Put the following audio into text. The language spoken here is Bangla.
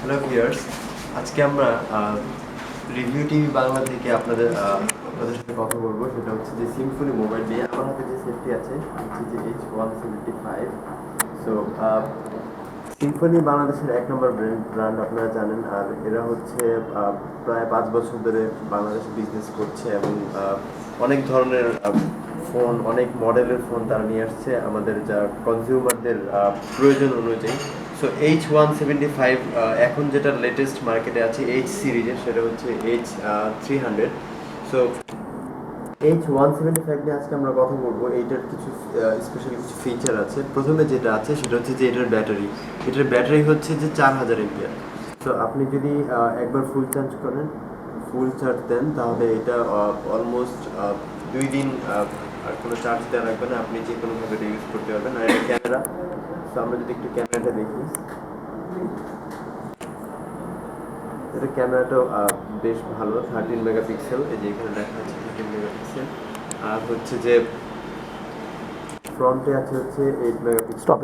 হ্যালো ভিউয়ার্স, আজকে আমরা রিভিউ টিভি বাংলা থেকে আপনাদের সাথে কথা বলবো। সেটা হচ্ছে যে সিম্ফনি মোবাইল নিয়ে। আমার হাতে যে সেটটি আছে হচ্ছে যে H175। সো সিম্ফনি বাংলাদেশের এক নম্বর ব্র্যান্ড আপনারা জানেন। আর এরা হচ্ছে প্রায় 5 বছর ধরে বাংলাদেশে বিজনেস করছে এবং অনেক ধরনের ফোন, অনেক মডেলের ফোন তারা নিয়ে আসছে আমাদের যা কনজিউমারদের প্রয়োজন অনুযায়ী। সো H175 এখন যেটা লেটেস্ট মার্কেটে আছে এইচ সিরিজের, সেটা হচ্ছে H300। সো H175 নিয়ে আজকে আমরা কথা বলবো। এইটার কিছু স্পেশাল কিছু ফিচার আছে। প্রথমে যেটা আছে সেটা হচ্ছে যে এটার ব্যাটারি হচ্ছে যে 4000 mAh। তো আপনি যদি একবার ফুল চার্জ দেন তাহলে এটা অলমোস্ট 2 দিন আর কোনো চার্জ দেওয়া লাগবে না, আপনি যে কোনোভাবে এটা ইউজ করতে পারবেন। আর এটা ক্যামেরা, তো আমরা যদি একটু ক্যামেরাটা দেখি, এটা ক্যামেরাটাও বেশ ভালো, 13 মেগাপিক্সেল। এই যে এখানে লেখা আছে 13 মেগাপিক্সেল। আর হচ্ছে যে ফ্রন্টে আছে হচ্ছে 8 মেগাপিক্সেল।